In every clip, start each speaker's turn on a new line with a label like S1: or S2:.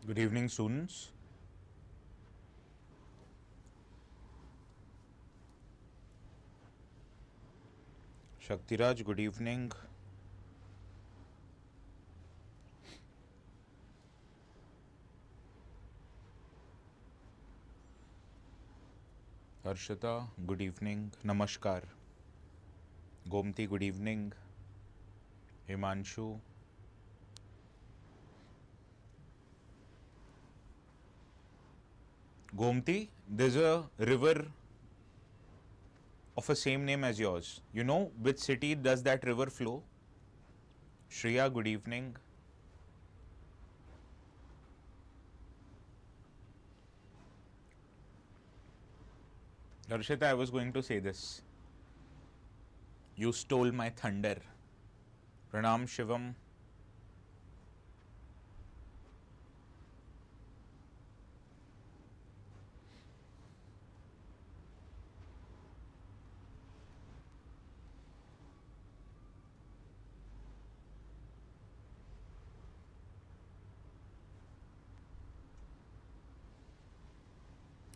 S1: Good evening, students. Shaktiraj, good evening. Harshita, good evening. Namaskar. Gomti, good evening. Himanshu. Gomti, there's a river of a same name as yours. You know which city does that river flow? Shreya, good evening. Harshita, I was going to say this. You stole my thunder. Pranam Shivam.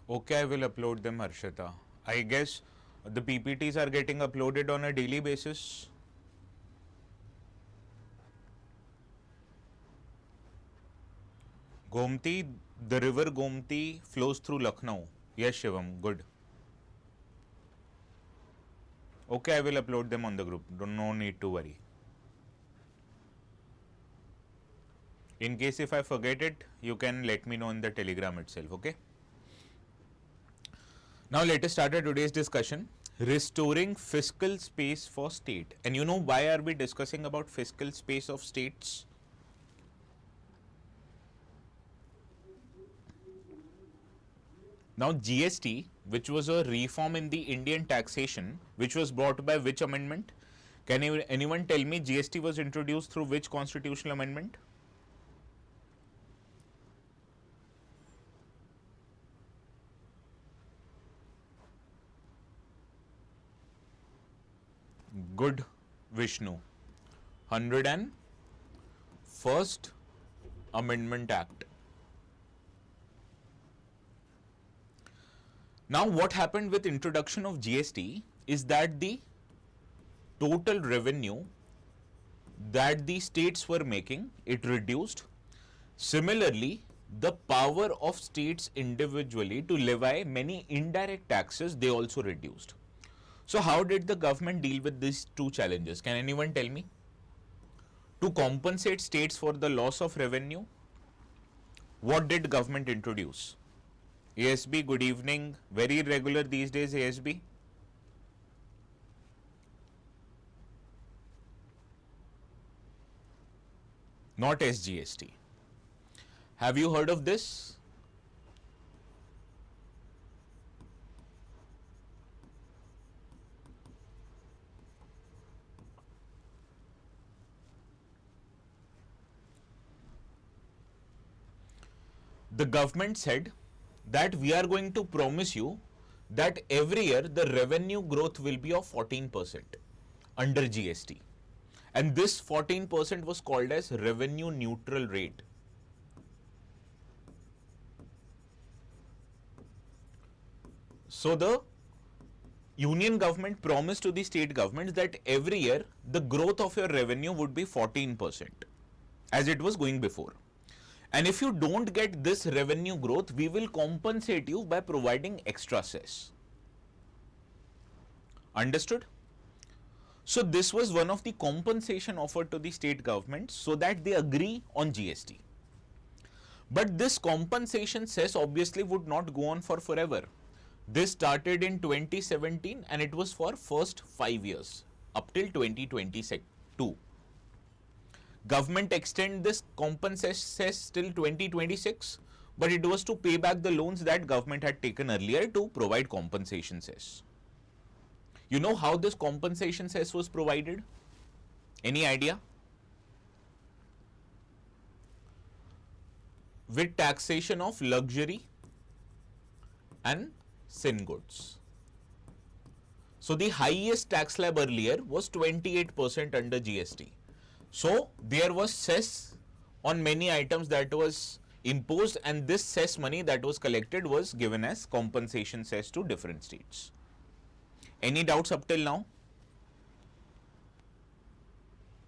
S1: Okay, I will upload them, Harshita. I guess the PPTs are getting uploaded on a daily basis. Gomti, the river Gomti flows through Lucknow. Yes, Shivam, good. Okay, I will upload them on the group. No need to worry. In case if I forget it, you can let me know in the Telegram itself, okay? Now let us start our today's discussion. Restoring fiscal space for state. And you know why are we discussing about fiscal space of states? Now GST, which was a reform in the Indian taxation, which was brought by which amendment? Can anyone tell me GST was introduced through which constitutional amendment? Good, Vishnu. 101st Amendment Act. Now what happened with introduction of GST is that the total revenue that the states were making, it reduced. Similarly, the power of states individually to levy many indirect taxes, they also reduced. So how did the government deal with these two challenges? Can anyone tell me? To compensate states for the loss of revenue, what did government introduce? ASB, good evening. Very regular these days, ASB. Not SGST. Have you heard of this? The government said that we are going to promise you that every year the revenue growth will be of 14% under GST. And this 14% was called as revenue neutral rate. So the union government promised to the state governments that every year the growth of your revenue would be 14% as it was going before. And if you don't get this revenue growth, we will compensate you by providing extra cess. Understood? So this was one of the compensation offered to the state government so that they agree on GST. But this compensation cess obviously would not go on for forever. This started in 2017 and it was for first 5 years up till 2022. Government extend this compensation cess till 2026, but it was to pay back the loans that government had taken earlier to provide compensation cess. You know how this compensation cess was provided? Any idea? With taxation of luxury and sin goods. So the highest tax slab earlier was 28% under GST. So there was cess on many items that was imposed, and this cess money that was collected was given as compensation cess to different states. Any doubts up till now?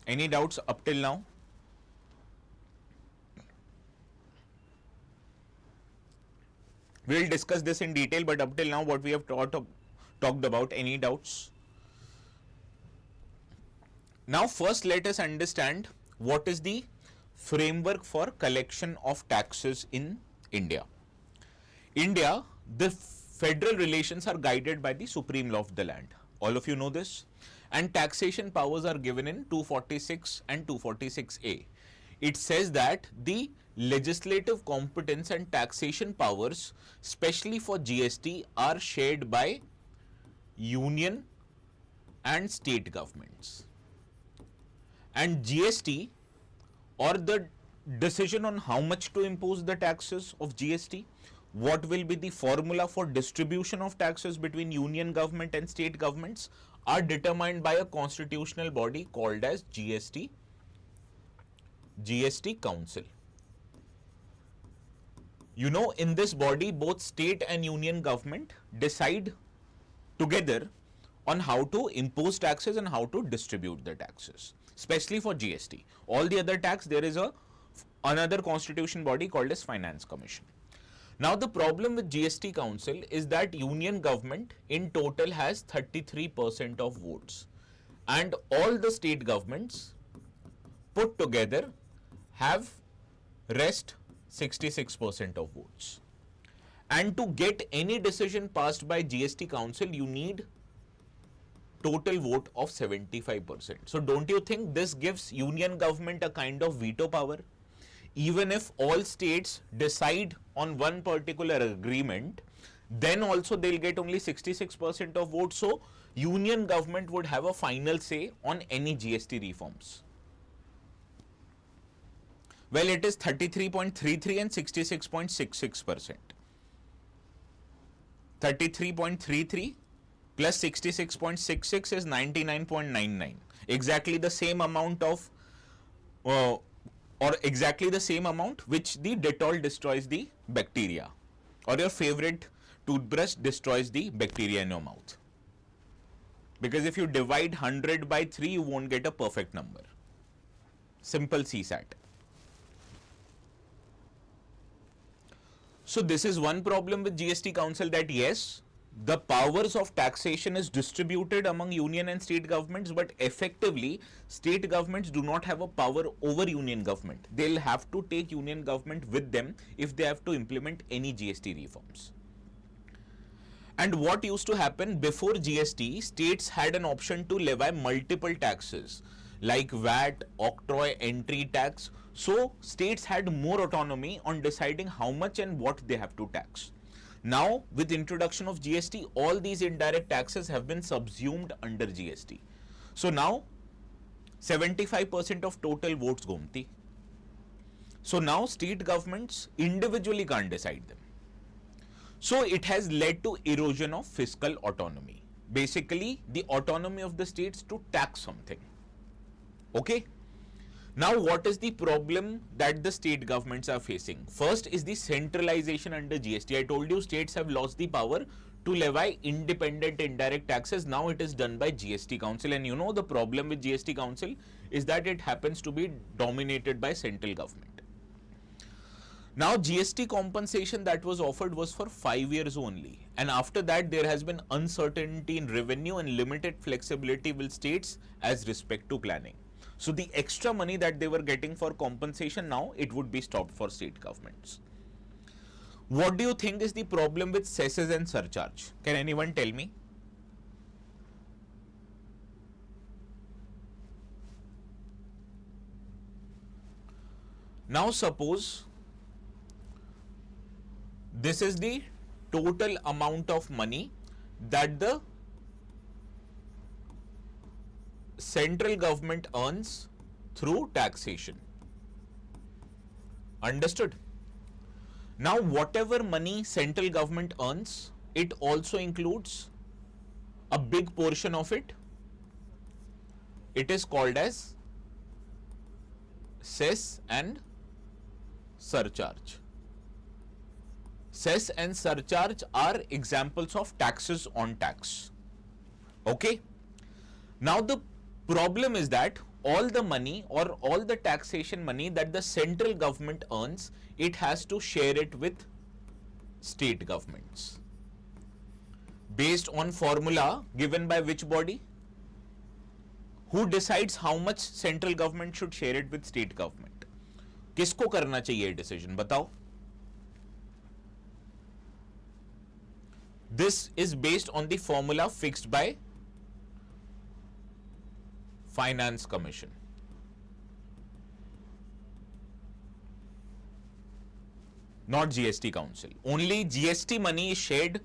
S1: Any doubts up till now? We'll discuss this in detail, but up till now what we have talked about, any doubts? Now first let us understand what is the framework for collection of taxes in India. India, the federal relations are guided by the supreme law of the land. All of you know this. And taxation powers are given in 246 and 246A. It says that the legislative competence and taxation powers, especially for GST, are shared by union and state governments. And GST, or the decision on how much to impose the taxes of GST, what will be the formula for distribution of taxes between union government and state governments, are determined by a constitutional body called as GST Council. You know, in this body, both state and union government decide together on how to impose taxes and how to distribute the taxes, especially for GST. All the other tax, there is another constitution body called as Finance Commission. Now the problem with GST Council is that union government in total has 33% of votes, and all the state governments put together have rest 66% of votes. And to get any decision passed by GST Council, you need total vote of 75%. So don't you think this gives union government a kind of veto power? Even if all states decide on one particular agreement, then also they'll get only 66% of votes. So union government would have a final say on any GST reforms. Well, it is 33.33 and 66.66%. 33.33 plus 66.66 is 99.99. Exactly the same amount of or exactly the same amount which the Dettol destroys the bacteria, or your favorite toothbrush destroys the bacteria in your mouth. Because if you divide 100 by 3, you won't get a perfect number. Simple CSAT. So this is one problem with GST Council, that yes, the powers of taxation is distributed among union and state governments, but effectively state governments do not have a power over union government. They'll have to take union government with them if they have to implement any GST reforms. And what used to happen before GST, states had an option to levy multiple taxes like VAT, octroi, entry tax. So states had more autonomy on deciding how much and what they have to tax. Now, with introduction of GST, all these indirect taxes have been subsumed under GST. So now, 75% of total votes gomti. So now, state governments individually can't decide them. So it has led to erosion of fiscal autonomy. Basically, the autonomy of the states to tax something. Okay? Now, what is the problem that the state governments are facing? First is the centralization under GST. I told you states have lost the power to levy independent indirect taxes. Now it is done by GST Council, and you know the problem with GST Council is that it happens to be dominated by central government. Now GST compensation that was offered was for 5 years only, and after that there has been uncertainty in revenue and limited flexibility with states as respect to planning. So the extra money that they were getting for compensation, now it would be stopped for state governments. What do you think is the problem with cesses and surcharge? Can anyone tell me? Now suppose this is the total amount of money that the central government earns through taxation. Understood? Now, whatever money central government earns, it also includes a big portion of it. It is called as cess and surcharge. cess and surcharge are examples of taxes on tax. Okay. Now the problem is that all the money or all the taxation money that the central government earns, it has to share it with state governments. Based on formula given by which body? Who decides how much central government should share it with state government? किसको करना चाहिए decision? बताओ. This is based on the formula fixed by Finance Commission. Not GST Council. Only GST money is shared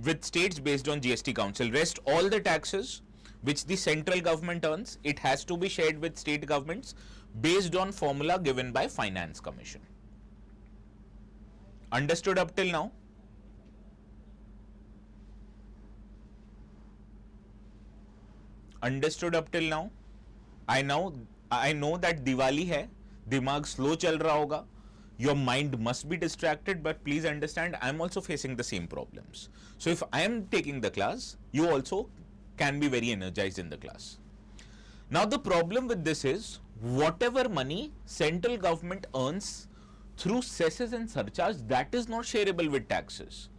S1: with states based on GST Council. Rest all the taxes which the central government earns, it has to be shared with state governments based on formula given by Finance Commission. Understood up till now? Understood up till now? I know that Diwali hai, dimag slow chal raha hoga. Your mind must be distracted, but please understand, I am also facing the same problems. So if I am taking the class, you also can be very energized in the class. Now the problem with this is, whatever money central government earns through cesses and surcharge, that is not shareable with taxes.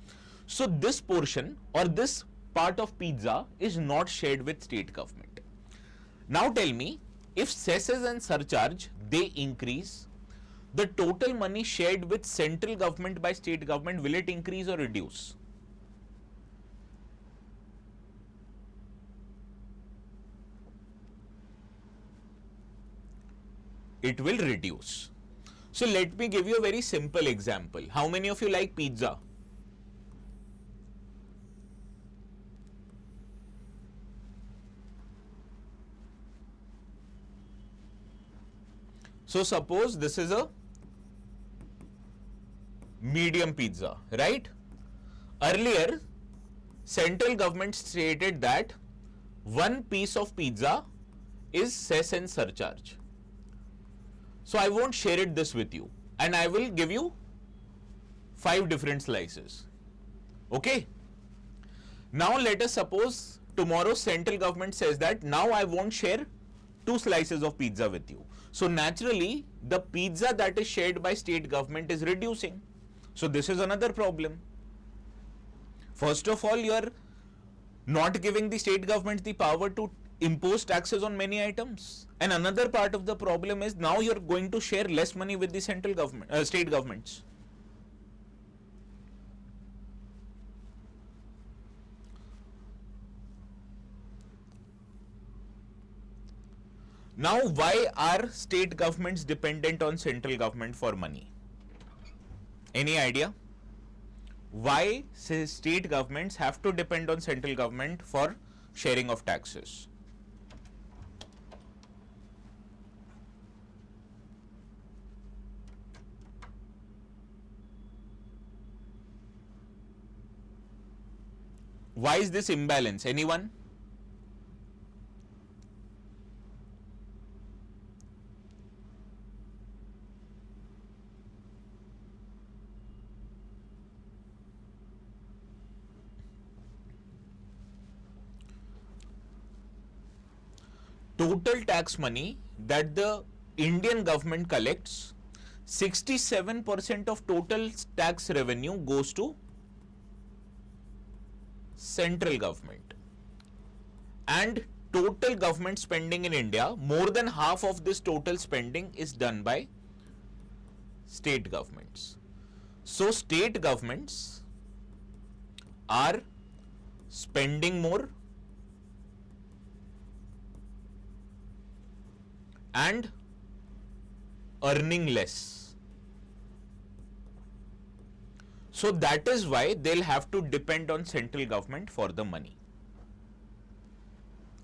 S1: So this portion or this part of pizza is not shared with state government. Now tell me, if cesses and surcharge, they increase, the total money shared with central government by state government, will it increase or reduce? It will reduce. So let me give you a very simple example. How many of you like pizza? So suppose this is a medium pizza, right? Earlier, central government stated that one piece of pizza is cess and surcharge. So I won't share it this with you, and I will give you 5 different slices. Okay? Now let us suppose tomorrow central government says that now I won't share 2 slices of pizza with you. So naturally, the pizza that is shared by state government is reducing. So this is another problem. First of all, you are not giving the state government the power to impose taxes on many items. And another part of the problem is now you are going to share less money with the central government, state governments. Now, why are state governments dependent on central government for money? Any idea? Why state governments have to depend on central government for sharing of taxes? Why is this imbalance? Anyone? Total tax money that the Indian government collects, 67% of total tax revenue goes to central government. And total government spending in India, more than half of this total spending is done by state governments. So state governments are spending more and earning less. So that is why they'll have to depend on central government for the money.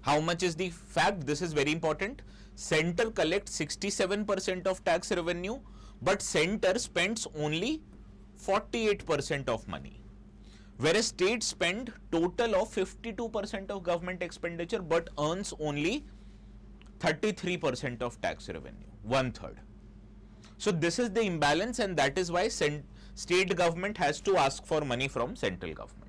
S1: How much is the fact? This is very important. Center collects 67% of tax revenue, but center spends only 48% of money. Whereas states spend total of 52% of government expenditure, but earns only 33% of tax revenue, 1/3. So this is the imbalance, and that is why state government has to ask for money from central government.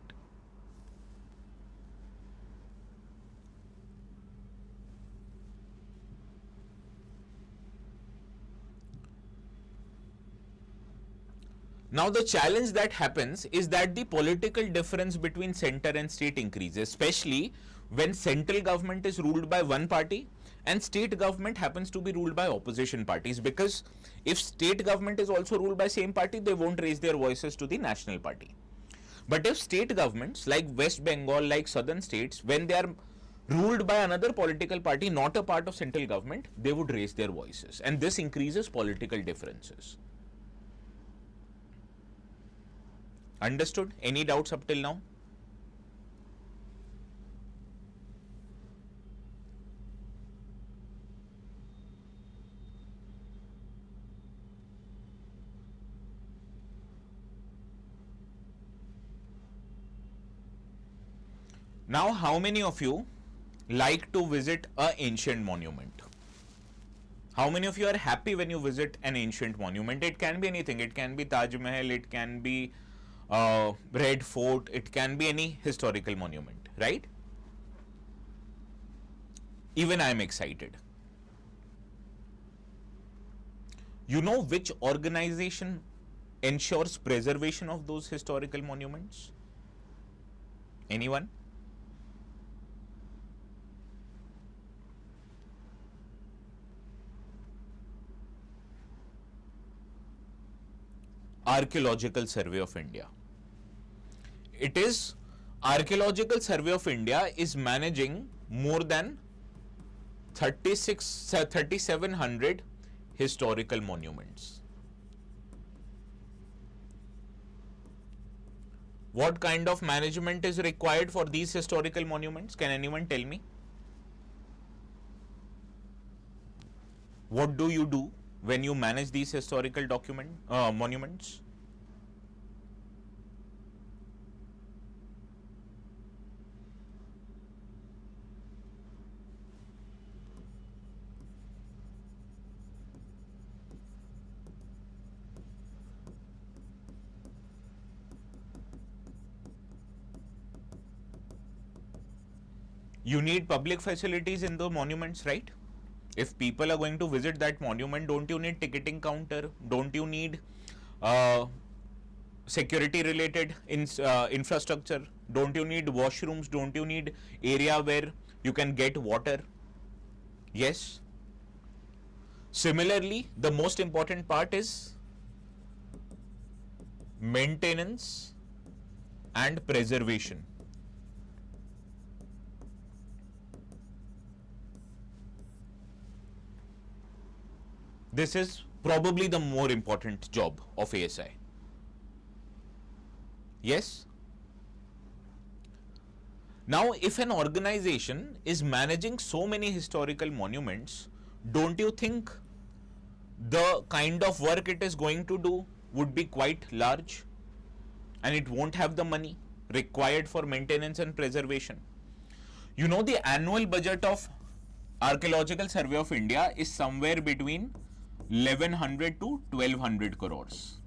S1: Now the challenge that happens is that the political difference between center and state increases, especially when central government is ruled by one party and state government happens to be ruled by opposition parties, because if state government is also ruled by same party, they won't raise their voices to the national party. But if state governments like West Bengal, like southern states, when they are ruled by another political party, not a part of central government, they would raise their voices, and this increases political differences. Understood? Any doubts up till now? Now, how many of you like to visit an ancient monument? How many of you are happy when you visit an ancient monument? It can be anything. It can be Taj Mahal, it can be Red Fort, it can be any historical monument, right? Even I am excited. You know which organization ensures preservation of those historical monuments? Anyone? Archaeological Survey of India. It is Archaeological Survey of India is managing more than 3,700 historical monuments. What kind of management is required for these historical monuments? Can anyone tell me? What do you do when you manage these historical monuments? You need public facilities in the monuments, right? If people are going to visit that monument, don't you need ticketing counter? Don't you need security related infrastructure? Don't you need washrooms? Don't you need area where you can get water? Yes. Similarly, the most important part is maintenance and preservation. This is probably the more important job of ASI. Yes? Now, if an organization is managing so many historical monuments, don't you think the kind of work it is going to do would be quite large, and it won't have the money required for maintenance and preservation? You know, the annual budget of Archaeological Survey of India is somewhere between 1100 to 1200 crores,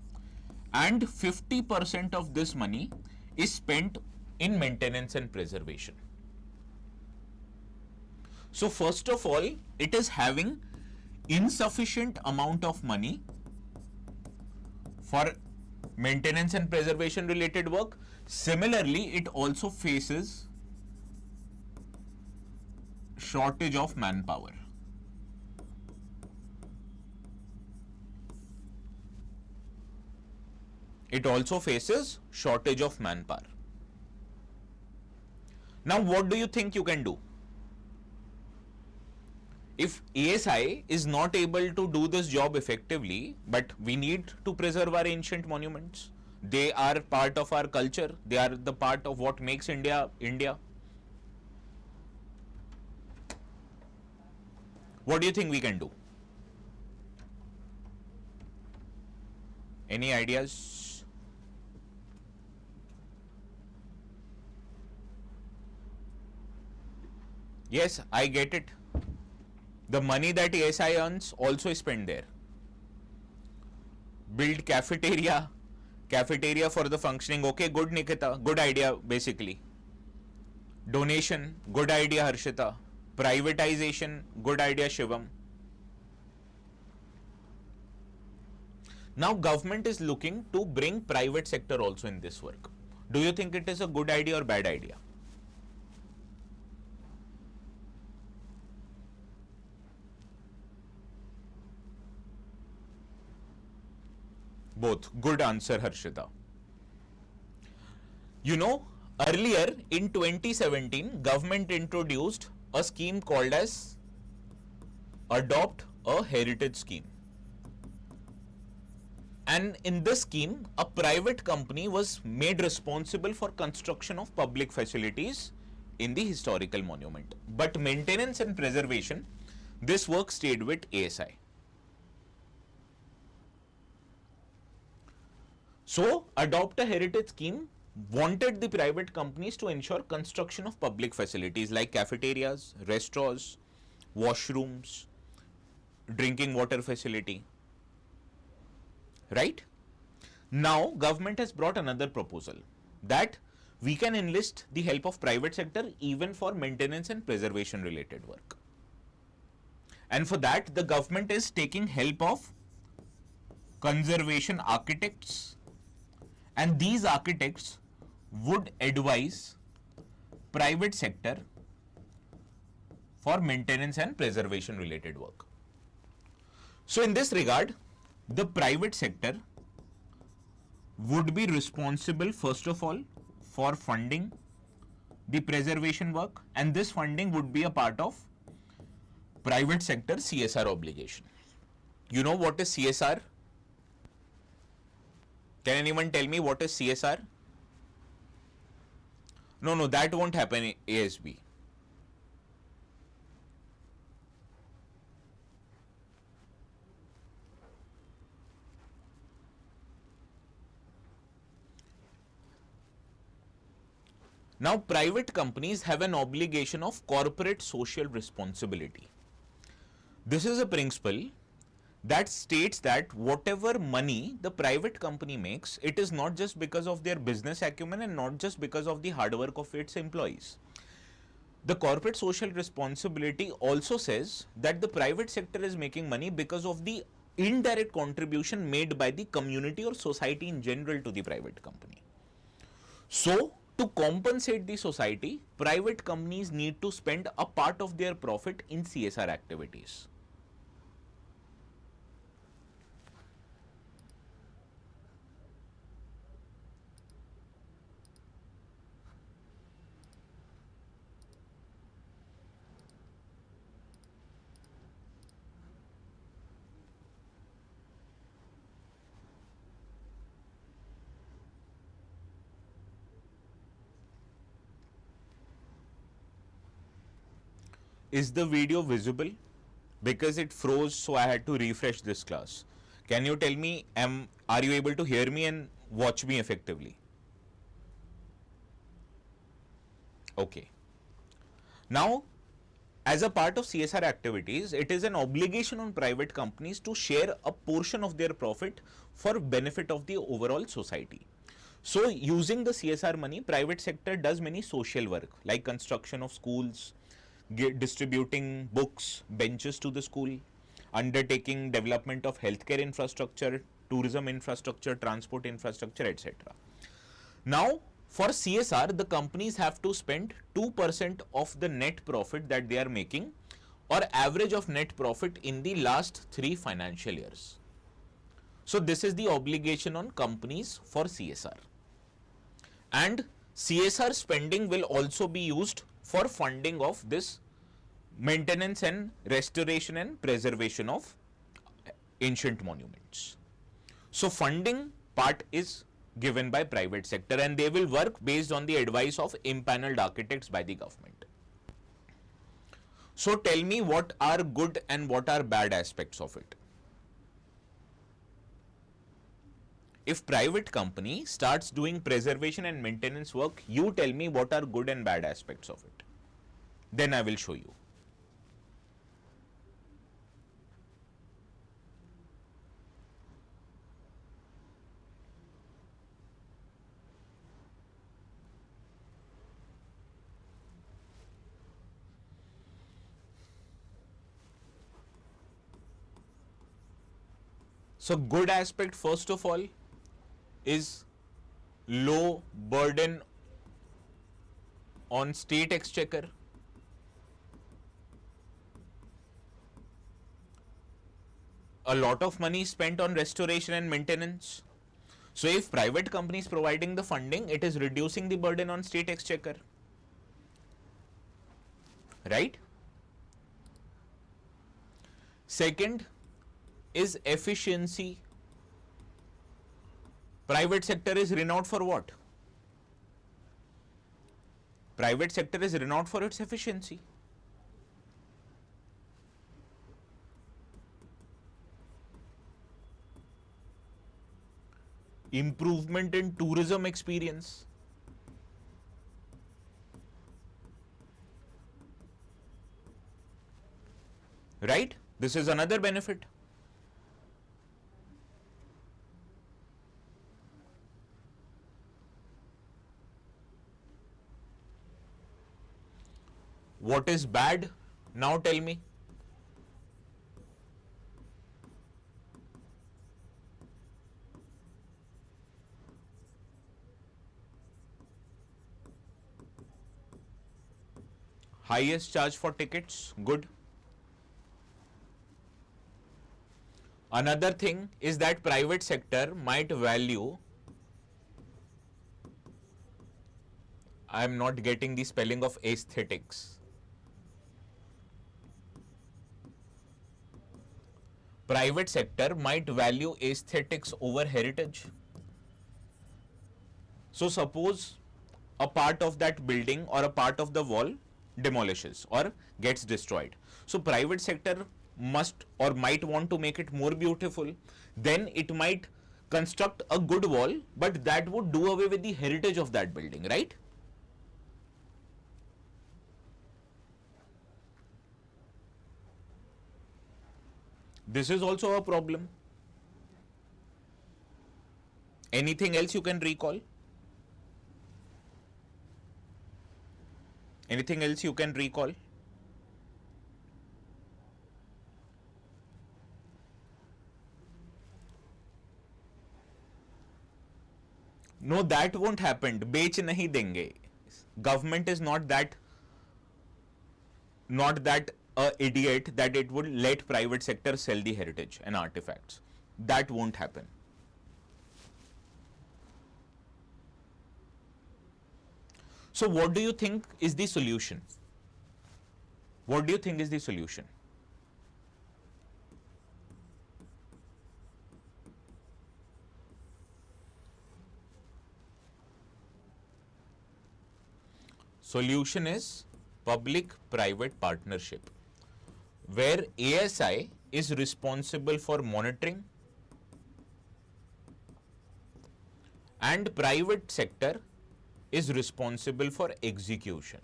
S1: and 50% of this money is spent in maintenance and preservation. So first of all, it is having insufficient amount of money for maintenance and preservation related work. Similarly, it also faces shortage of manpower. It also faces shortage of manpower. Now, what do you think you can do? If ASI is not able to do this job effectively, but we need to preserve our ancient monuments, they are part of our culture, they are the part of what makes India, India. What do you think we can do? Any ideas? Yes, I get it. The money that ASI earns also is spent there. Build cafeteria Cafeteria for the functioning. Okay, good Nikita. Good idea basically. Donation. Good idea Harshita. Privatization. Good idea Shivam. Now government is looking to bring private sector also in this work. Do you think it is a good idea or bad idea? Both. Good answer, Harshita. You know, earlier in 2017, government introduced a scheme called as Adopt a Heritage Scheme. And in this scheme, a private company was made responsible for construction of public facilities in the historical monument. But maintenance and preservation, this work stayed with ASI. So, Adopt a Heritage Scheme wanted the private companies to ensure construction of public facilities like cafeterias, restaurants, washrooms, drinking water facility. Right? Now, government has brought another proposal that we can enlist the help of private sector even for maintenance and preservation related work. And for that, the government is taking help of conservation architects, and these architects would advise private sector for maintenance and preservation related work. So in this regard, the private sector would be responsible first of all for funding the preservation work, and this funding would be a part of private sector CSR obligation. You know what is CSR? Can anyone tell me what is CSR? No, that won't happen in ASB. Now, private companies have an obligation of corporate social responsibility. This is a principle that states that whatever money the private company makes, it is not just because of their business acumen and not just because of the hard work of its employees. The corporate social responsibility also says that the private sector is making money because of the indirect contribution made by the community or society in general to the private company. So, to compensate the society, private companies need to spend a part of their profit in CSR activities. Is the video visible? Because it froze, so I had to refresh this class. Can you tell me, are you able to hear me and watch me effectively? Okay. Now, as a part of CSR activities, it is an obligation on private companies to share a portion of their profit for benefit of the overall society. So, using the CSR money, private sector does many social work like construction of schools, distributing books, benches to the school, undertaking development of healthcare infrastructure, tourism infrastructure, transport infrastructure, etc. Now, for CSR, the companies have to spend 2% of the net profit that they are making, or average of net profit in the last 3 financial years. So, this is the obligation on companies for CSR. And CSR spending will also be used for funding of this maintenance and restoration and preservation of ancient monuments. So, funding part is given by private sector, and they will work based on the advice of impaneled architects by the government. So, tell me what are good and what are bad aspects of it. If private company starts doing preservation and maintenance work, you tell me what are good and bad aspects of it. Then I will show you. So good aspect first of all is low burden on state exchequer. A lot of money is spent on restoration and maintenance. So if private company is providing the funding, it is reducing the burden on state exchequer. Right? Second is efficiency. Private sector is renowned for what? Private sector is renowned for its efficiency. Improvement in tourism experience. Right? This is another benefit. What is bad? Now tell me. Highest charge for tickets, good. Another thing is that private sector might value, I am not getting the spelling of aesthetics. Private sector might value aesthetics over heritage. So suppose a part of that building or a part of the wall demolishes or gets destroyed. So private sector must or might want to make it more beautiful. Then it might construct a good wall, but that would do away with the heritage of that building, right? This is also a problem. Anything else you can recall? Anything else you can recall? No, that won't happen. बेच नहीं देंगे. Government is not that idiot that it would let private sector sell the heritage and artifacts. That won't happen. So what do you think is the solution? What do you think is the solution? Solution is public-private partnership, where ASI is responsible for monitoring and private sector is responsible for execution.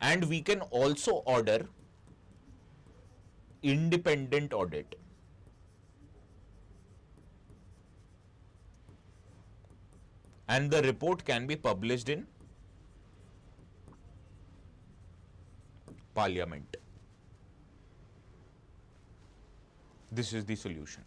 S1: And we can also order independent audit. And the report can be published in Parliament. This is the solution.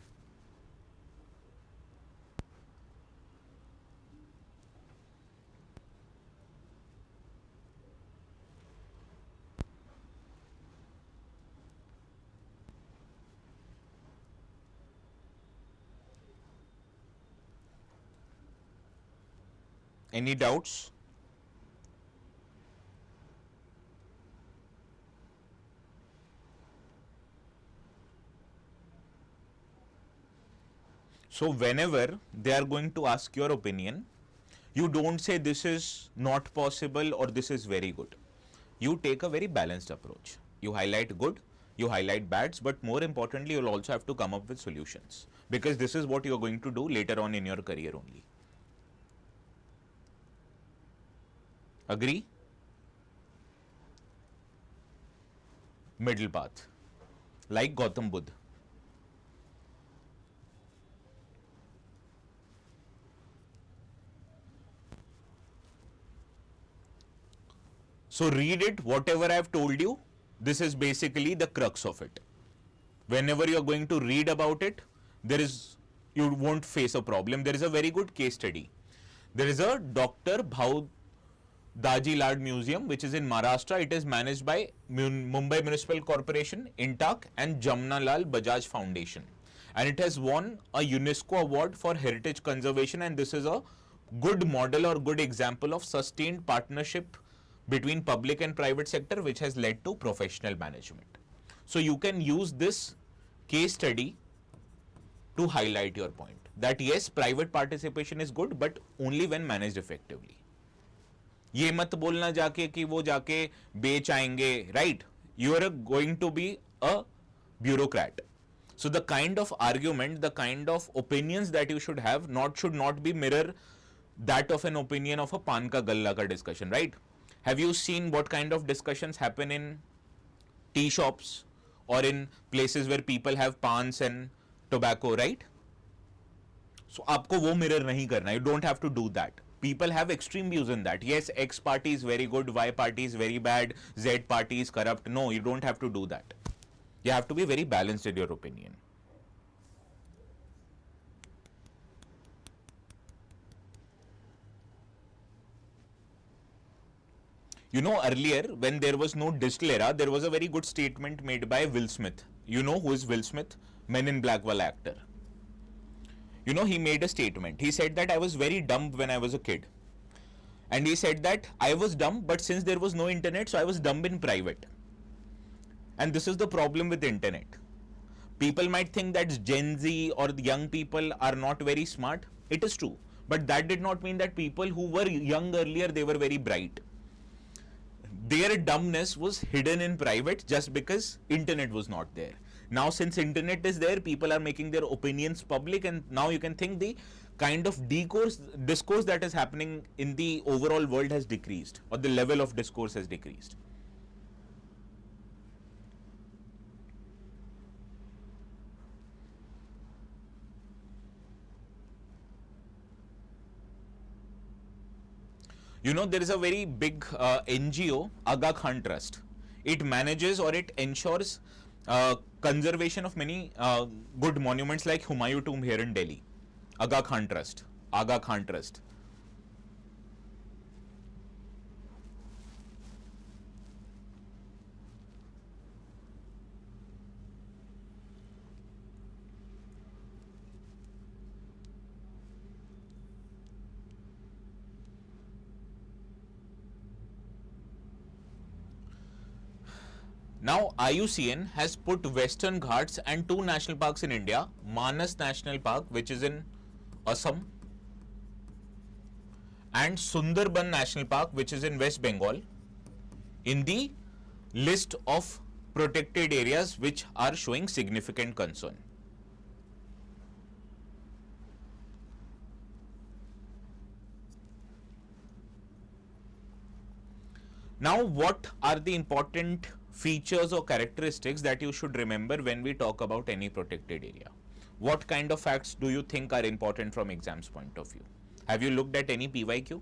S1: Any doubts? So whenever they are going to ask your opinion, you don't say this is not possible or this is very good. You take a very balanced approach. You highlight good, you highlight bads, but more importantly, you'll also have to come up with solutions, because this is what you're going to do later on in your career only. Agree? Middle path, like Gautam Buddha. So read it, whatever I have told you, this is basically the crux of it. Whenever you are going to read about it, you won't face a problem. There is a very good case study. There is a Dr. Bhau Daji Lad Museum, which is in Maharashtra. It is managed by Mumbai Municipal Corporation, INTAC, and Jamna Lal Bajaj Foundation. And it has won a UNESCO award for heritage conservation, and this is a good model or good example of sustained partnership between public and private sector, which has led to professional management. So you can use this case study to highlight your point that yes, private participation is good, but only when managed effectively. ये मत बोलना जाके कि वो जाके बेच आएंगे, right? You are going to be a bureaucrat. So the kind of argument, the kind of opinions that you should have should not be mirror that of an opinion of a pan ka galla ka discussion, right? Have you seen what kind of discussions happen in tea shops or in places where people have pans and tobacco, right? So आपको वो mirror नहीं करना. You don't have to do that. People have extreme views in that. Yes, X party is very good, Y party is very bad, Z party is corrupt. No, you don't have to do that. You have to be very balanced in your opinion. You know, earlier when there was no digital era, there was a very good statement made by Will Smith. You know who is Will Smith? Men in Black wala actor. You know, he made a statement. He said that I was very dumb when I was a kid. And he said that I was dumb, but since there was no internet, so I was dumb in private. And this is the problem with the internet. People might think that Gen Z or the young people are not very smart. It is true. But that did not mean that people who were young earlier, they were very bright. Their dumbness was hidden in private just because internet was not there. Now since internet is there, people are making their opinions public, and now you can think the kind of discourse that is happening in the overall world has decreased, or the level of discourse has decreased. You know, there is a very big NGO, Aga Khan Trust. It manages or it ensures conservation of many good monuments like Humayun Tomb here in Delhi. Aga Khan Trust. Aga Khan Trust. Now IUCN has put Western Ghats and two national parks in India, Manas National Park, which is in Assam, and Sundarban National Park, which is in West Bengal, in the list of protected areas which are showing significant concern. Now, what are the important features or characteristics that you should remember when we talk about any protected area? What kind of facts do you think are important from exams point of view? Have you looked at any PYQ?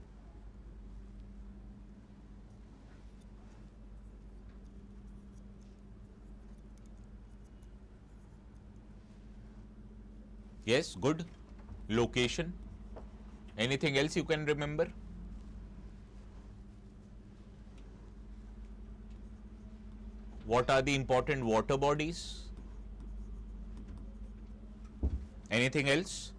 S1: Yes, good. Location. Anything else you can remember? What are the important water bodies? Anything else?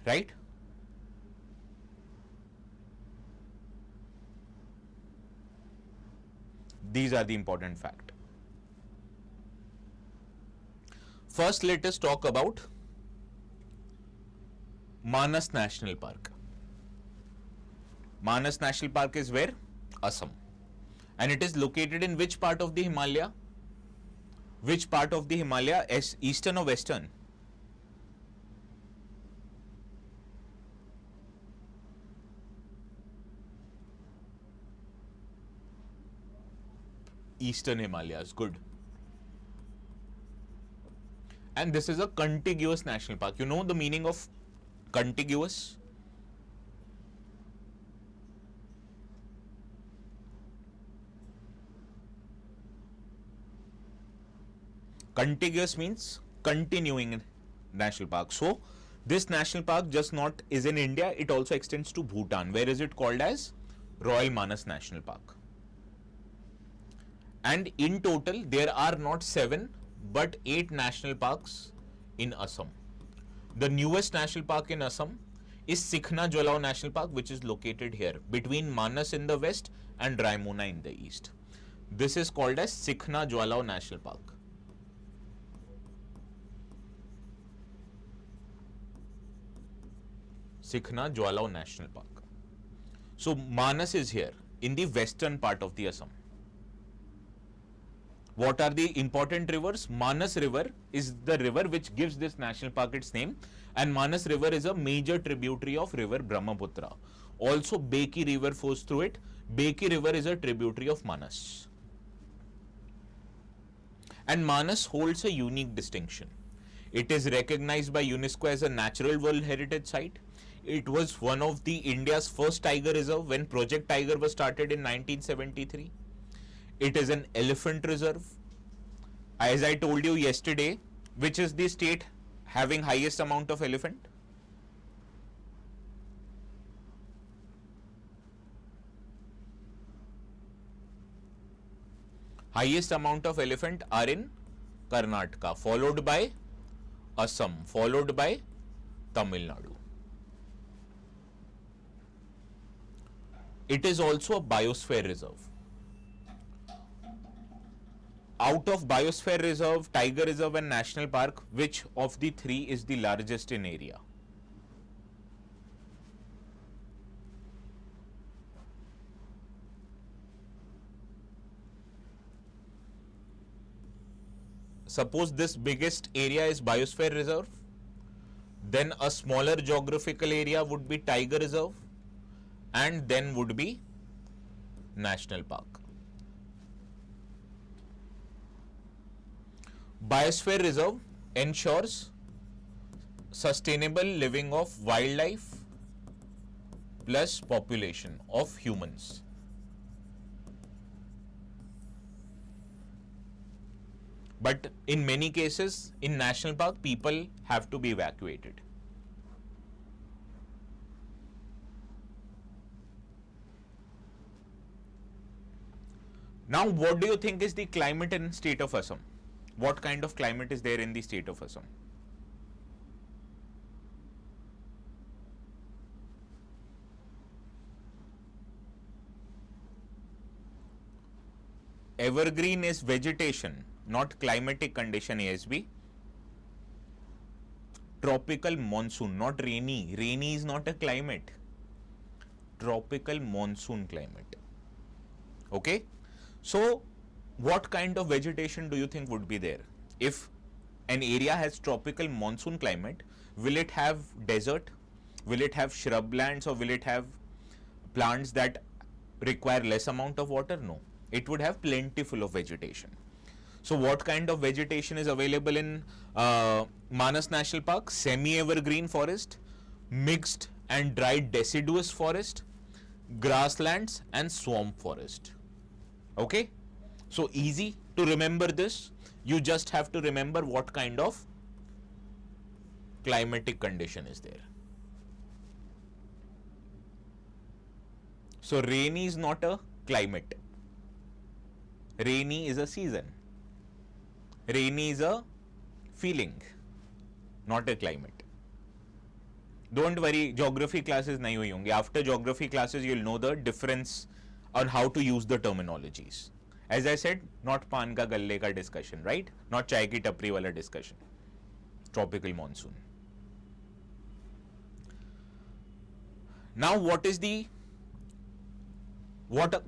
S1: Right? These are the important facts. First, let us talk about Manas National Park. Manas National Park is where? Assam. And it is located in which part of the Himalaya? Which part of the Himalaya? Eastern or western? Eastern Himalayas, good. and this is a contiguous national park. You know the meaning of contiguous? Contiguous means continuing national park. So this national park just not is in India, it also extends to Bhutan. Where is it called as? Royal Manas National Park. And in total there are not 7 but 8 national parks in Assam. The newest national park in Assam is Sikhna Jolao National Park, which is located here between Manas in the west and Raimuna in the east. This is called as Sikhna Jolao National Park. Sikhna Jolao National Park. So Manas is here in the western part of the Assam. What are the important rivers? Manas River is the river which gives this national park its name, and Manas River is a major tributary of river Brahmaputra. Also Beki River flows through it. Beki River is a tributary of Manas. And Manas holds a unique distinction. It is recognized by UNESCO as a Natural World Heritage Site. It was one of the India's first tiger reserve when Project Tiger was started in 1973. It is an elephant reserve. As I told you yesterday, which is the state having highest amount of elephant? Highest amount of elephant are in Karnataka, followed by Assam, followed by Tamil Nadu. It is also a biosphere reserve. Out of biosphere reserve, tiger reserve and national park, which of the three is the largest in area? Suppose this biggest area is biosphere reserve, then a smaller geographical area would be tiger reserve, and then would be national park. Biosphere reserve ensures sustainable living of wildlife plus population of humans. But in many cases, in national park, people have to be evacuated. Now, what do you think is the climate in state of Assam? What kind of climate is there in the state of Assam? Evergreen is vegetation, not climatic condition, ASB. Tropical monsoon, not rainy. Rainy is not a climate. Tropical monsoon climate. Okay? So, what kind of vegetation do you think would be there? If an area has tropical monsoon climate, will it have desert? Will it have shrublands, or will it have plants that require less amount of water? No. It would have plentiful of vegetation. So what kind of vegetation is available in Manas National Park? Semi-evergreen forest, mixed and dried deciduous forest, grasslands and swamp forest. Okay? So easy to remember this. You just have to remember what kind of climatic condition is there. So rainy is not a climate. Rainy is a season. Rainy is a feeling, not a climate. Don't worry, geography classes nahi hui hongi. After geography classes, you'll know the difference on how to use the terminologies. As I said, not pan ka galle ka discussion, right? Not chai ki tapri wala discussion. Tropical monsoon. Now, what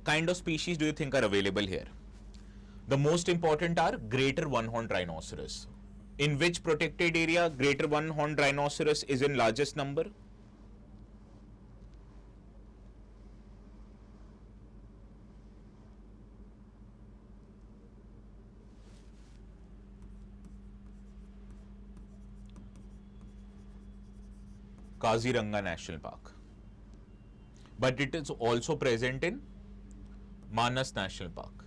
S1: kind of species do you think are available here? The most important are greater one-horned rhinoceros. In which protected area greater one-horned rhinoceros is in largest number? Kaziranga National Park. But it is also present in Manas National Park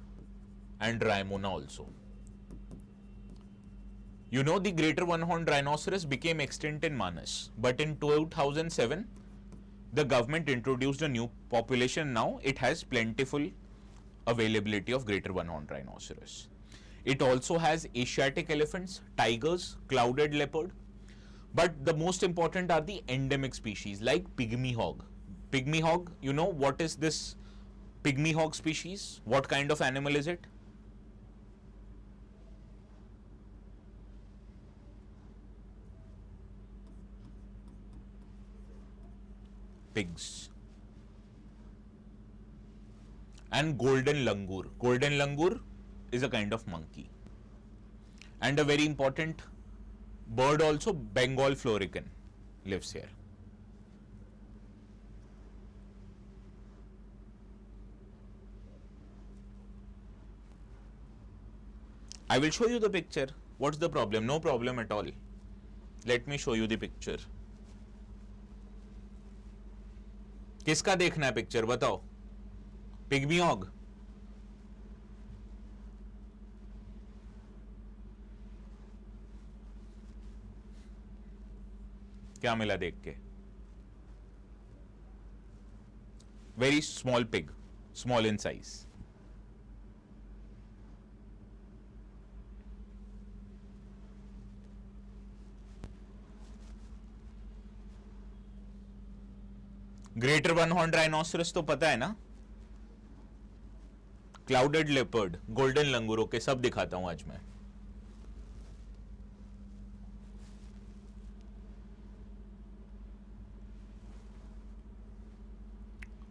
S1: and Raimuna also. You know, the greater one-horned rhinoceros became extinct in Manas, but in 2007, the government introduced a new population. Now it has plentiful availability of greater one-horned rhinoceros. It also has Asiatic elephants, tigers, clouded leopard. But the most important are the endemic species like pygmy hog. Pygmy hog, you know what is this pygmy hog species? What kind of animal is it? Pigs. And golden langur. Golden langur is a kind of monkey. And a very important bird also, Bengal florican, lives here. I will show you the picture. What's the problem? No problem at all. Let me show you the picture. किसका देखना है picture बताओ? Pygmy hog. क्या मिला देख के? Very small pig, small in size. Greater one horn rhinoceros तो पता है ना? क्लाउडेड लेपर्ड, गोल्डन लंगूर, के सब दिखाता हूं आज मैं.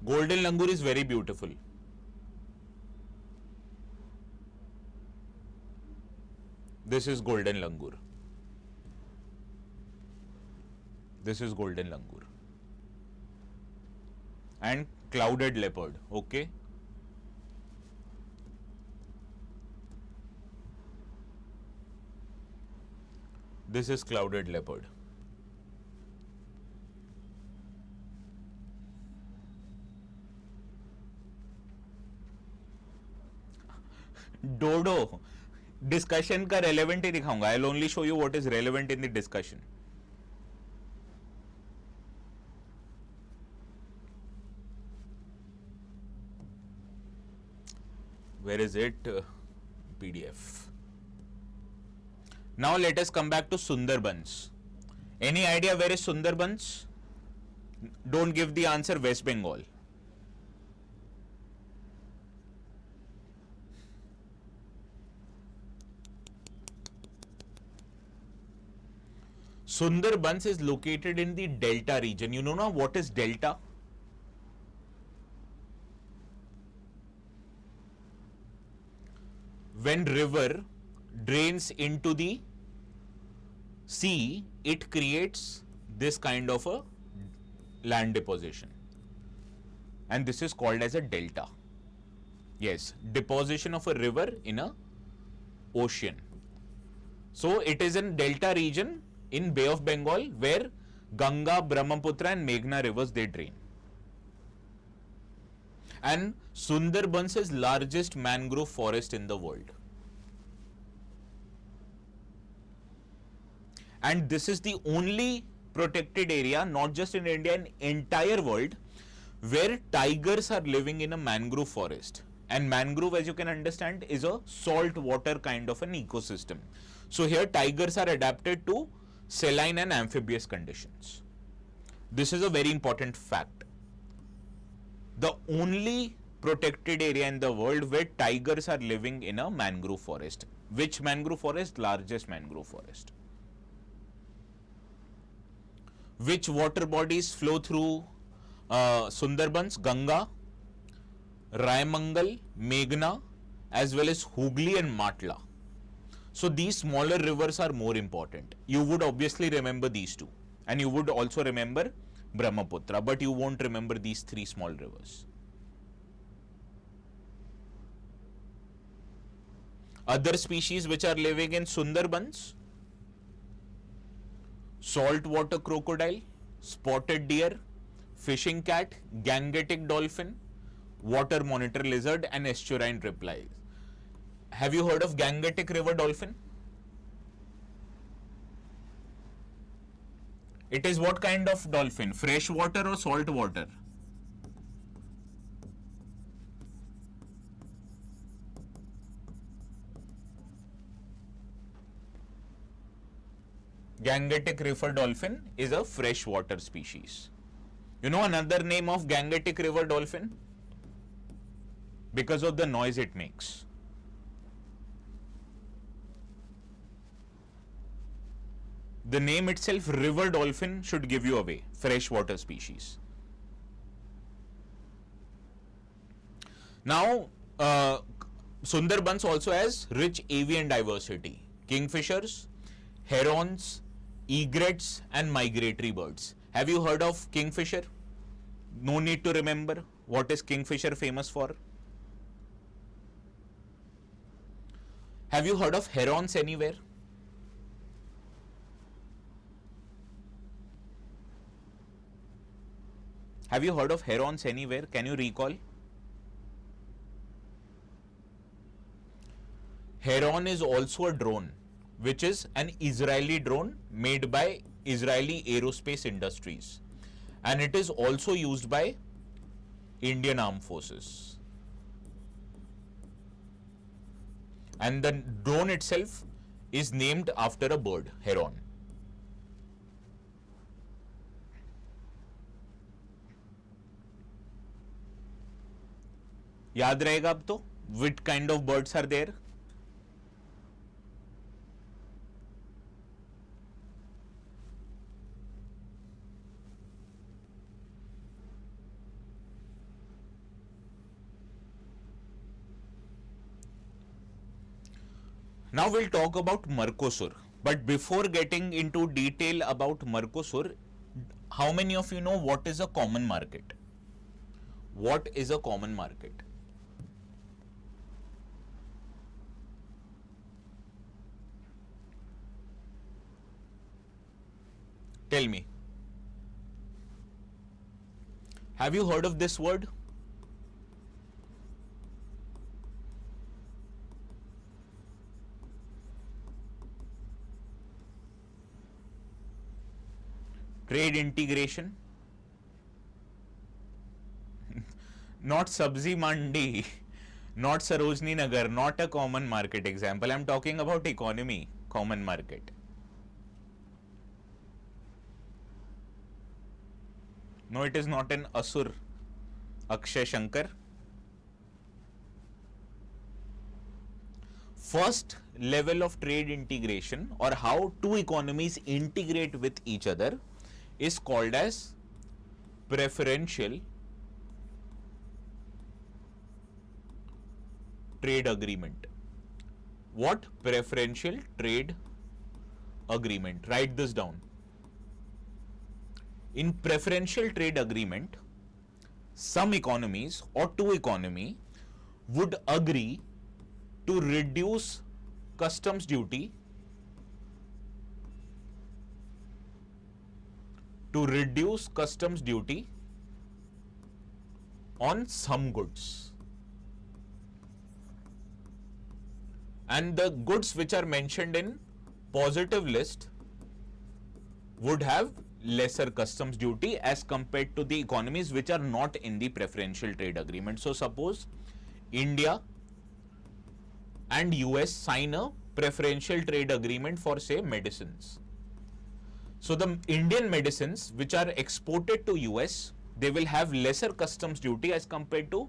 S1: Golden langur is very beautiful. This is golden langur. This is golden langur. And clouded leopard, okay? This is clouded leopard. Dodo. Discussion का relevant ही दिखाऊंगा. I'll only show you what is relevant in the discussion. Where is it? PDF. Now let us come back to Sundarbans. Any idea where is Sundarbans? Don't give the answer West Bengal. Sundarbans is located in the delta region. You know now what is delta? When river drains into the sea, it creates this kind of a land deposition. And this is called as a delta. Yes, deposition of a river in a ocean. So it is in delta region in Bay of Bengal where Ganga, Brahmaputra and Meghna rivers they drain. And Sundarbans is largest mangrove forest in the world. And this is the only protected area, not just in India, in entire world, where tigers are living in a mangrove forest. And mangrove, as you can understand, is a salt water kind of an ecosystem. So here tigers are adapted to saline and amphibious conditions. This is a very important fact. The only protected area in the world where tigers are living in a mangrove forest. Which mangrove forest? Largest mangrove forest. Which water bodies flow through Sundarbans? Ganga, Raimangal, Meghna, as well as Hooghly and Matla. So these smaller rivers are more important. You would obviously remember these two, and you would also remember Brahmaputra, but you won't remember these three small rivers. Other species which are living in Sundarbans: saltwater crocodile, spotted deer, fishing cat, gangetic dolphin, water monitor lizard, and estuarine reptiles. Have you heard of gangetic river dolphin? It is what kind of dolphin? Fresh water or salt water? Gangetic river dolphin is a freshwater species. You know another name of Gangetic river dolphin? Because of the noise it makes. The name itself, river dolphin, should give you away. Freshwater species. Now, Sundarbans also has rich avian diversity. Kingfishers, herons, egrets, and migratory birds. Have you heard of kingfisher? No need to remember. What is kingfisher famous for? Have you heard of herons anywhere? Have you heard of herons anywhere? Can you recall? Heron is also a drone, which is an Israeli drone made by Israeli Aerospace Industries, and it is also used by Indian Armed Forces. And the drone itself is named after a bird, heron. याद रहेगा अब तो? What kind of birds are there? Now we'll talk about Mercosur. But before getting into detail about Mercosur, how many of you know what is a common market? What is a common market? Tell me. Have you heard of this word? Trade integration. Not Sabzi Mandi, not Sarojini Nagar, not a common market example. I am talking about economy, common market. No, it is not an Asur, Akshay Shankar. First level of trade integration, or how two economies integrate with each other, is called as preferential trade agreement. What? Preferential trade agreement. Write this down. In preferential trade agreement, some economies or two economies would agree to reduce customs duty on some goods. And the goods which are mentioned in positive list would have lesser customs duty as compared to the economies which are not in the preferential trade agreement. So suppose India and US sign a preferential trade agreement for, say, medicines. So the Indian medicines which are exported to US, they will have lesser customs duty as compared to,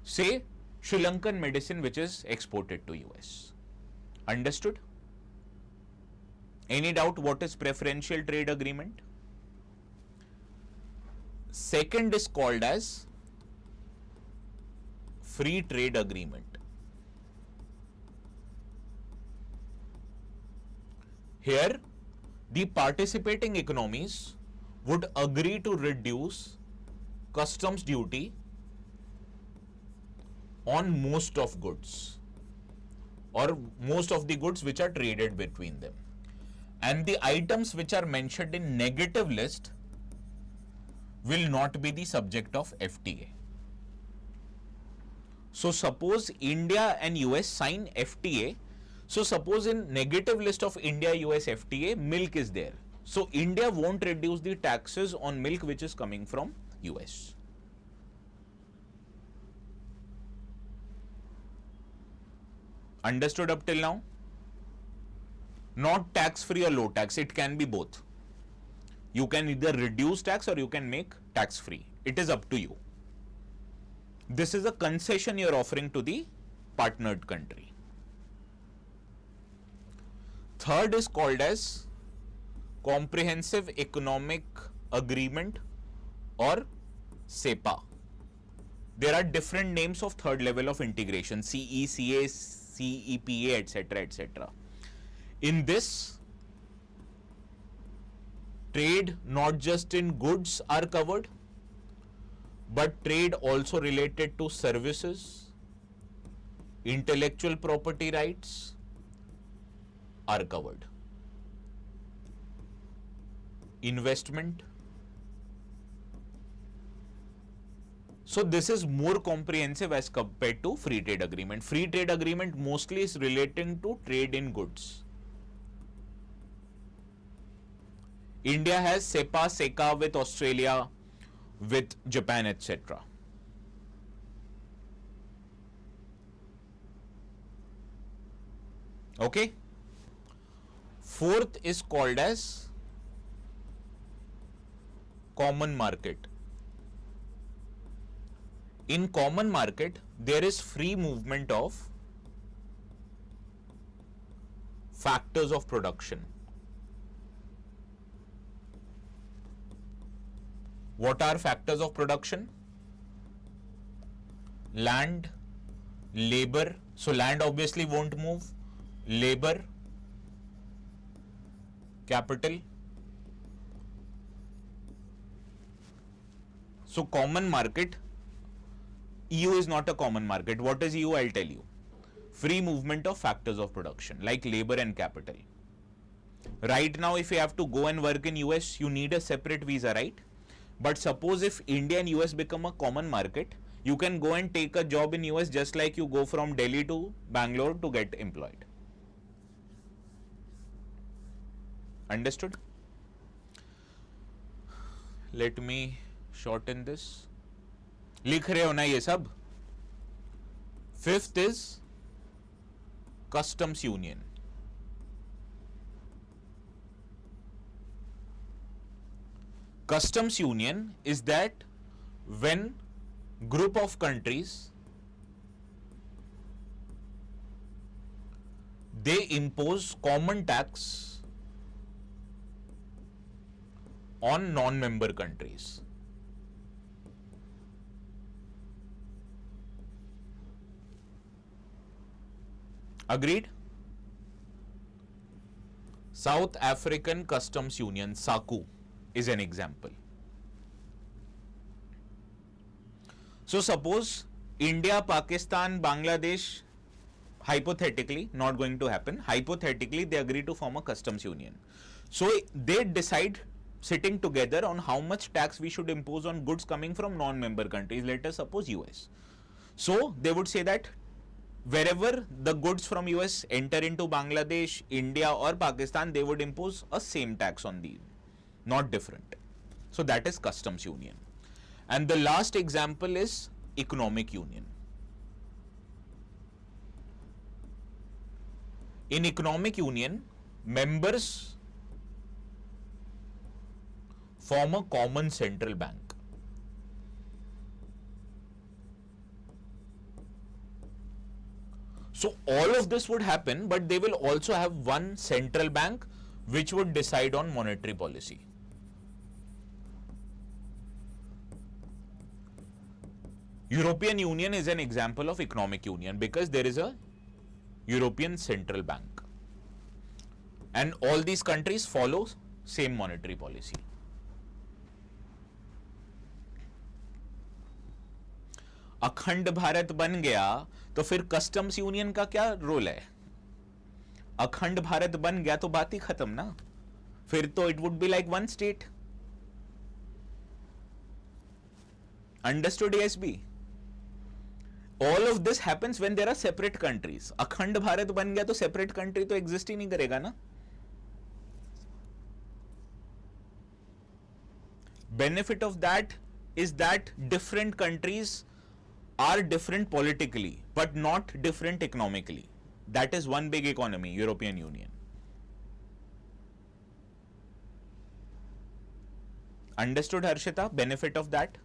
S1: say, Sri Lankan medicine which is exported to US. Understood? Any doubt what is preferential trade agreement? Second is called as free trade agreement. Here, the participating economies would agree to reduce customs duty on most of goods, or most of the goods which are traded between them. And the items which are mentioned in negative list will not be the subject of FTA. So suppose India and US sign FTA. So suppose in negative list of India-US FTA, milk is there. So India won't reduce the taxes on milk which is coming from US. Understood up till now? Not tax-free or low tax, it can be both. You can either reduce tax or you can make tax-free. It is up to you. This is a concession you are offering to the partnered country. Third is called as Comprehensive Economic Agreement or CEPA. There are different names of third level of integration, CE, CA, CEPA, etc., etc. In this, trade not just in goods are covered, but trade also related to services, intellectual property rights are covered. Investment. So this is more comprehensive as compared to free trade agreement. Free trade agreement mostly is relating to trade in goods. India has CEPA, SECA with Australia, with Japan, etc. Okay. Fourth is called as common market. In common market, there is free movement of factors of production. What are factors of production? Land, labor. So land obviously won't move. Labor, capital. So common market. EU is not a common market. What is EU? I'll tell you. Free movement of factors of production like labor and capital. Right now, if you have to go and work in US, you need a separate visa, right? But suppose if India and US become a common market, you can go and take a job in US just like you go from Delhi to Bangalore to get employed. Understood? Let me shorten this. लिख रहे हो ना ये सब? Fifth is customs union. Customs union is that when group of countries they impose common tax on non-member countries. Agreed? South African Customs Union, SACU, is an example. So suppose India, Pakistan, Bangladesh, hypothetically, not going to happen, hypothetically they agree to form a customs union. So they decide sitting together on how much tax we should impose on goods coming from non-member countries, let us suppose US. So they would say that wherever the goods from US enter into Bangladesh, India or Pakistan, they would impose a same tax on these, not different. So that is customs union. And the last example is economic union. In economic union, members form a common central bank. So all of this would happen, but they will also have one central bank which would decide on monetary policy. European Union is an example of economic union because there is a European Central Bank. And all these countries follow same monetary policy. अखंड भारत बन गया तो फिर customs union का क्या role है? अखंड भारत बन गया तो बात ही खत्म ना, फिर तो it would be like one state. Understood? ASB. All of this happens when there are separate countries. अखंड भारत बन गया तो separate country तो exist ही नहीं करेगा ना. Benefit of that is that different countries are different politically, but not different economically. That is one big economy, European Union. Understood, Harshita? Benefit of that?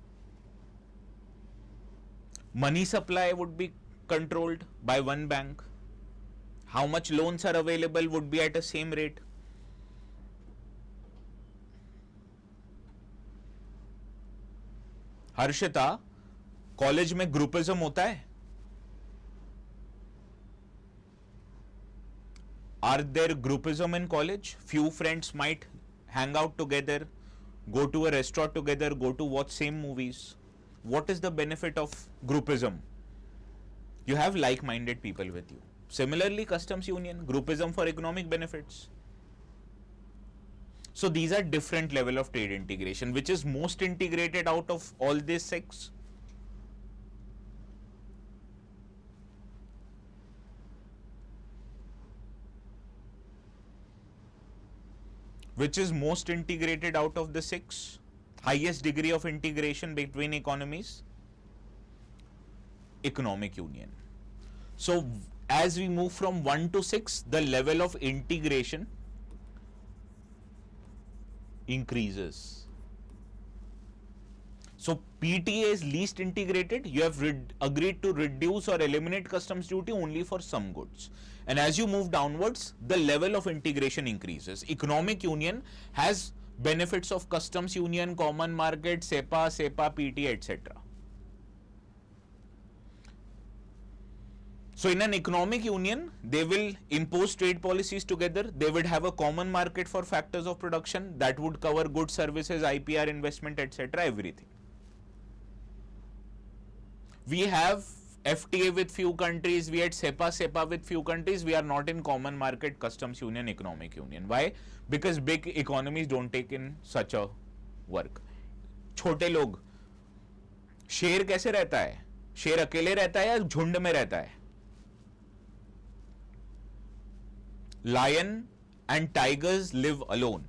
S1: Money supply would be controlled by one bank. How much loans are available would be at the same rate. Harshita, college में groupism होता है? Are there groupism in college? Few friends might hang out together, go to a restaurant together, go to watch same movies. What is the benefit of groupism? You have like-minded people with you. Similarly, customs union, groupism for economic benefits. So these are different level of trade integration. Which is most integrated out of all these six? Which is most integrated out of the six? Highest degree of integration between economies? Economic union. So as we move from 1 to 6, the level of integration increases. So PTA is least integrated. You have agreed to reduce or eliminate customs duty only for some goods. And as you move downwards, the level of integration increases. Economic union has benefits of customs union, common market, SEPA, PTA, etc. So in an economic union, they will impose trade policies together. They would have a common market for factors of production that would cover goods, services, IPR, investment, etc. Everything. We have FTA with few countries. We had SEPA with few countries. We are not in common market, customs union, economic union. Why? Because big economies don't take in such a work. छोटे लोग, शेर कैसे रहता है? शेर अकेले रहता है या झुंड में रहता है? Lion and tigers live alone.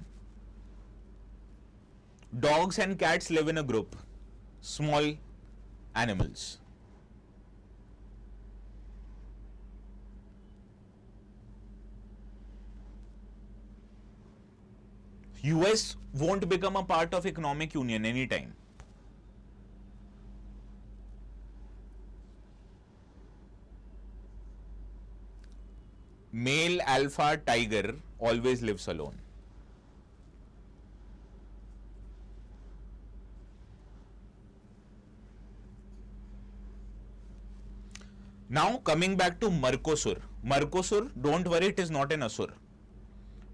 S1: Dogs and cats live in a group. Small animals. US won't become a part of economic union anytime. Male alpha tiger always lives alone. Now coming back to Mercosur. Mercosur, don't worry, it is not an Asur.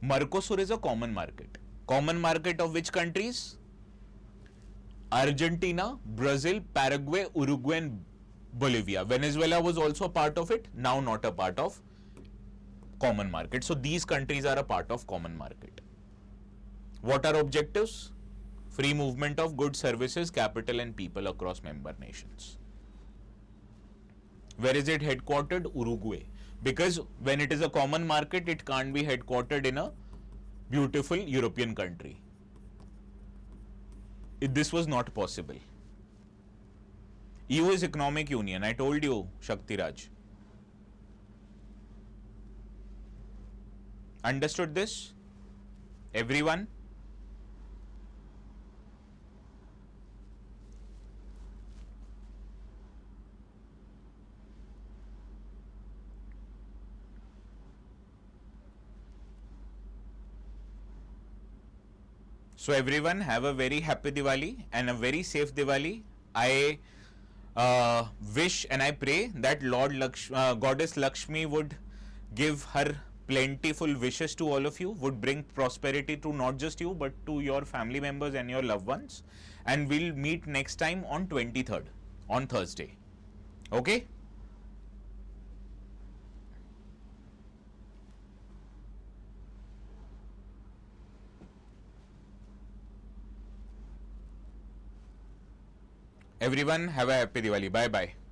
S1: Mercosur is a common market. Common market of which countries? Argentina, Brazil, Paraguay, Uruguay and Bolivia. Venezuela was also a part of it, now not a part of common market. So these countries are a part of common market. What are objectives? Free movement of goods, services, capital and people across member nations. Where is it headquartered? Uruguay. Because when it is a common market, it can't be headquartered in a beautiful European country. This was not possible. EU is economic union. I told you, Shaktiraj. Understood this? Everyone? So everyone have a very happy Diwali and a very safe Diwali. I wish and I pray that Goddess Lakshmi would give her plentiful wishes to all of you, would bring prosperity to not just you but to your family members and your loved ones. And we'll meet next time on 23rd, on Thursday. Okay? Everyone, have a happy Diwali. Bye bye.